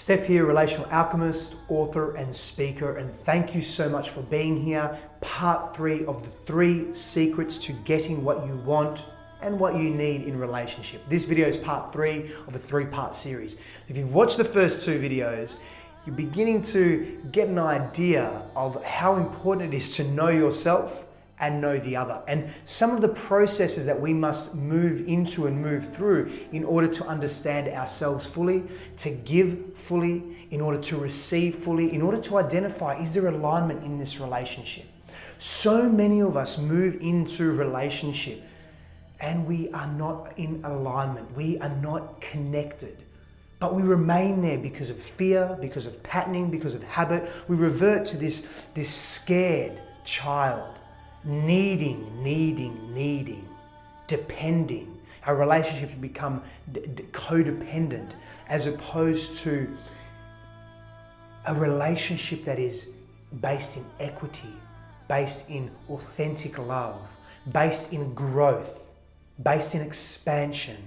Steph here, relational alchemist, author and speaker, and thank you so much for being here. Part 3 of the 3 secrets to getting what you want and what you need in relationship. This video is part 3 of a 3-part series. If you've watched the first 2 videos, you're beginning to get an idea of how important it is to know yourself and know the other, and some of the processes that we must move into and move through in order to understand ourselves fully, to give fully, in order to receive fully, in order to identify, is there alignment in this relationship? So many of us move into relationship and we are not in alignment, we are not connected. But we remain there because of fear, because of patterning, because of habit. We revert to this scared child. Needing, depending. Our relationships become codependent as opposed to a relationship that is based in equity, based in authentic love, based in growth, based in expansion,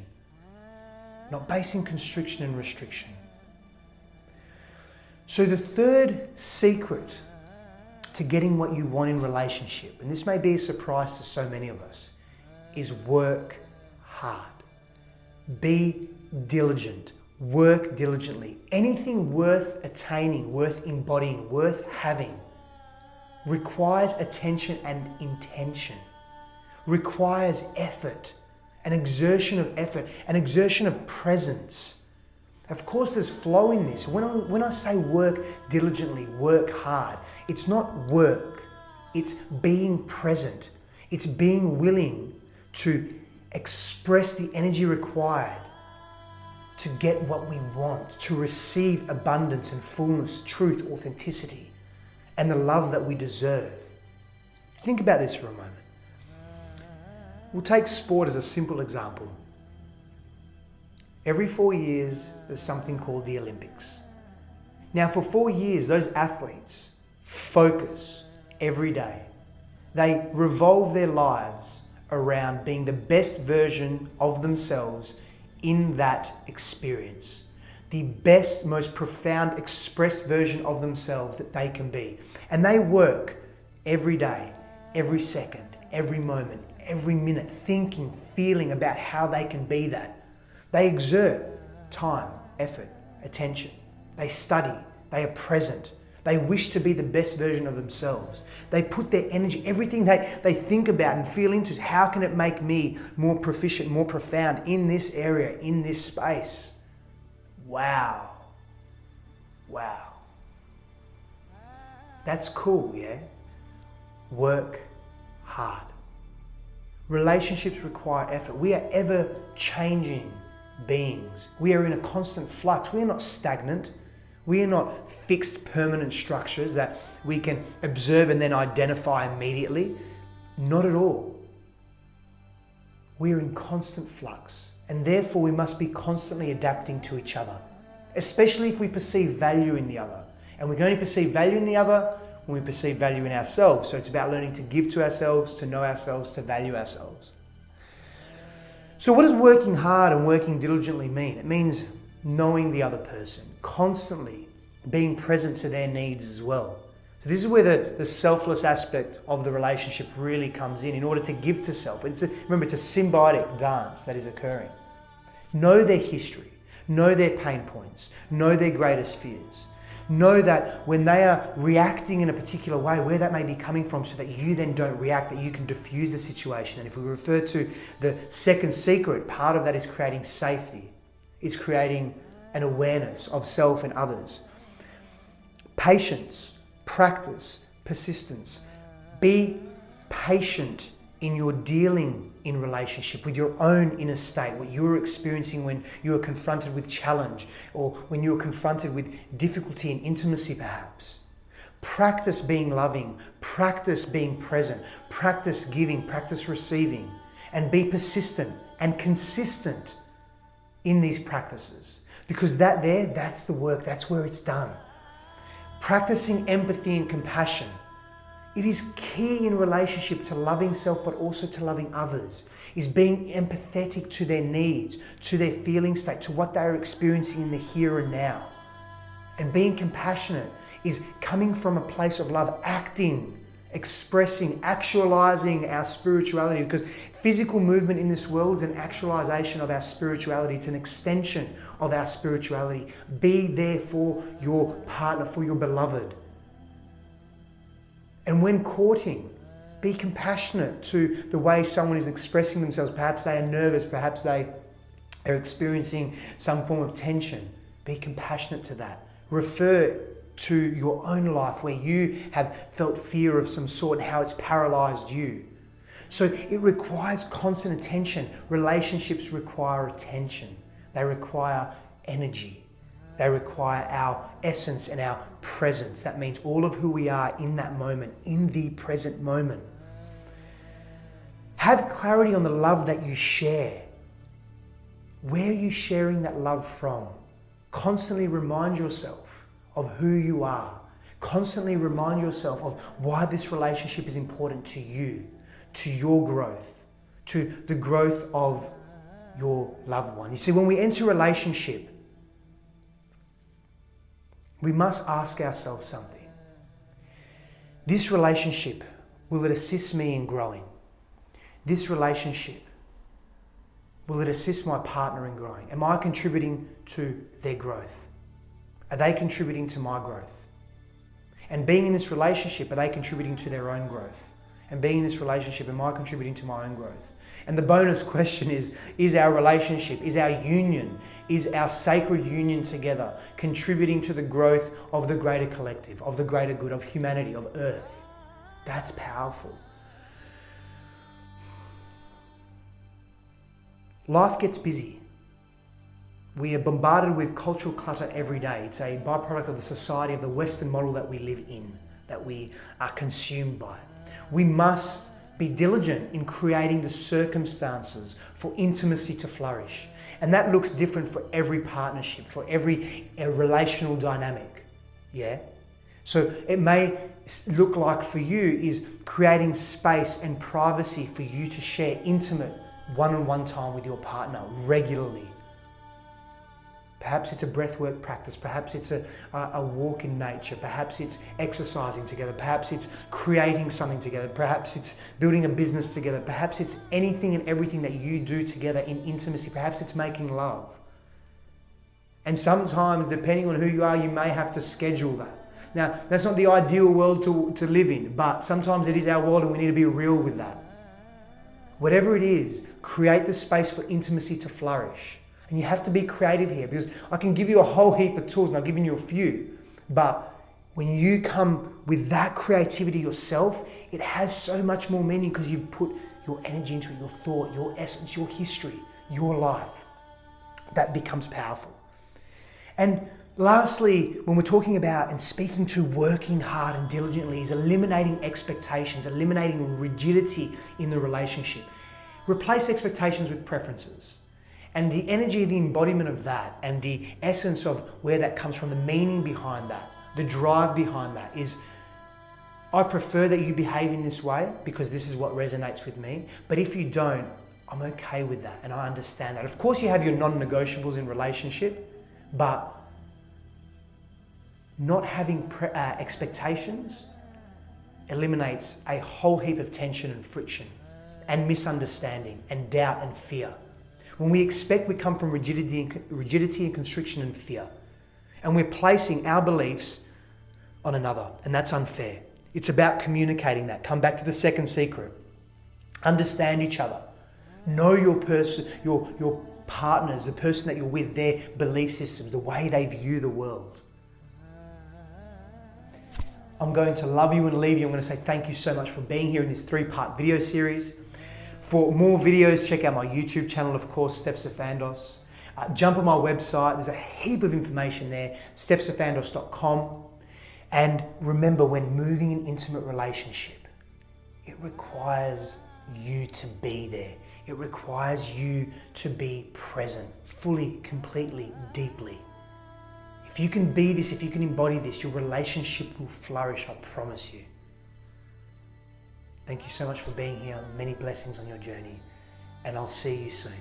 not based in constriction and restriction. So the third secret to getting what you want in relationship, and this may be a surprise to so many of us, is work hard. Be diligent. Work diligently. Anything worth attaining, worth embodying, worth having requires attention and intention, requires effort, an exertion of effort, an exertion of presence. Of course, there's flow in this. When I say work diligently, work hard, it's not work, it's being present. It's being willing to express the energy required to get what we want, to receive abundance and fullness, truth, authenticity, and the love that we deserve. Think about this for a moment. We'll take sport as a simple example. Every 4 years, there's something called the Olympics. Now, for 4 years, those athletes focus every day. They revolve their lives around being the best version of themselves in that experience. The best, most profound, expressed version of themselves that they can be. And they work every day, every second, every moment, every minute, thinking, feeling about how they can be that. They exert time, effort, attention. They study. They are present. They wish to be the best version of themselves. They put their energy, everything they think about and feel into is how can it make me more proficient, more profound in this area, in this space. Wow. Wow. That's cool, yeah? Work hard. Relationships require effort. We are ever changing beings. We are in a constant flux. We are not stagnant. We are not fixed permanent structures that we can observe and then identify immediately. Not at all. We are in constant flux, and therefore we must be constantly adapting to each other, especially if we perceive value in the other. And we can only perceive value in the other when we perceive value in ourselves. So it's about learning to give to ourselves, to know ourselves, to value ourselves. So what does working hard and working diligently mean? It means knowing the other person, constantly being present to their needs as well. So this is where the selfless aspect of the relationship really comes in order to give to self. Remember, it's a symbiotic dance that is occurring. Know their history, know their pain points, know their greatest fears. Know that when they are reacting in a particular way, where that may be coming from, so that you then don't react, that you can diffuse the situation. And if we refer to the second secret, part of that is creating safety. It's creating an awareness of self and others. Patience, practice, persistence. Be patient in your dealing in relationship with your own inner state, what you're experiencing when you are confronted with challenge or when you're confronted with difficulty in intimacy perhaps. Practice being loving, practice being present, practice giving, practice receiving, and be persistent and consistent in these practices. Because that's the work, that's where it's done. Practicing empathy and compassion. It is key in relationship to loving self, but also to loving others, is being empathetic to their needs, to their feeling state, to what they are experiencing in the here and now. And being compassionate is coming from a place of love, acting, expressing, actualizing our spirituality, because physical movement in this world is an actualization of our spirituality. It's an extension of our spirituality. Be there for your partner, for your beloved. And when courting, be compassionate to the way someone is expressing themselves. Perhaps they are nervous, perhaps they are experiencing some form of tension. Be compassionate to that. Refer to your own life where you have felt fear of some sort and how it's paralyzed you. So it requires constant attention. Relationships require attention. They require energy. They require our essence and our presence. That means all of who we are in that moment, in the present moment. Have clarity on the love that you share. Where are you sharing that love from? Constantly remind yourself of who you are. Constantly remind yourself of why this relationship is important to you, to your growth, to the growth of your loved one. You see, when we enter a relationship, we must ask ourselves something. This relationship, will it assist me in growing? This relationship, will it assist my partner in growing? Am I contributing to their growth? Are they contributing to my growth? And being in this relationship, are they contributing to their own growth? And being in this relationship, am I contributing to my own growth? And the bonus question is our relationship, is our union, is our sacred union together contributing to the growth of the greater collective, of the greater good, of humanity, of earth? That's powerful. Life gets busy. We are bombarded with cultural clutter every day. It's a byproduct of the society, of the Western model that we live in, that we are consumed by. We must be diligent in creating the circumstances for intimacy to flourish. And that looks different for every partnership, for every relational dynamic. Yeah? So it may look like for you is creating space and privacy for you to share intimate one-on-one time with your partner regularly. Perhaps it's a breathwork practice, perhaps it's a walk in nature, perhaps it's exercising together, perhaps it's creating something together, perhaps it's building a business together, perhaps it's anything and everything that you do together in intimacy, perhaps it's making love. And sometimes, depending on who you are, you may have to schedule that. Now, that's not the ideal world to live in, but sometimes it is our world and we need to be real with that. Whatever it is, create the space for intimacy to flourish. And you have to be creative here, because I can give you a whole heap of tools and I've given you a few. But when you come with that creativity yourself, it has so much more meaning because you've put your energy into it, your thought, your essence, your history, your life. That becomes powerful. And lastly, when we're talking about and speaking to working hard and diligently, is eliminating expectations, eliminating rigidity in the relationship. Replace expectations with preferences. And the energy, the embodiment of that, and the essence of where that comes from, the meaning behind that, the drive behind that is, I prefer that you behave in this way because this is what resonates with me. But if you don't, I'm okay with that and I understand that. Of course, you have your non-negotiables in relationship, but not having expectations eliminates a whole heap of tension and friction and misunderstanding and doubt and fear. When we expect, we come from rigidity and constriction and fear. And we're placing our beliefs on another, and that's unfair. It's about communicating that. Come back to the second secret. Understand each other. Know your person, your partners, the person that you're with, their belief systems, the way they view the world. I'm going to love you and leave you. I'm going to say thank you so much for being here in this 3-part video series. For more videos, check out my YouTube channel, of course, Sifandos. Jump on my website. There's a heap of information there, sifandos.com. And remember, when moving an intimate relationship, it requires you to be there. It requires you to be present, fully, completely, deeply. If you can be this, if you can embody this, your relationship will flourish, I promise you. Thank you so much for being here. Many blessings on your journey, and I'll see you soon.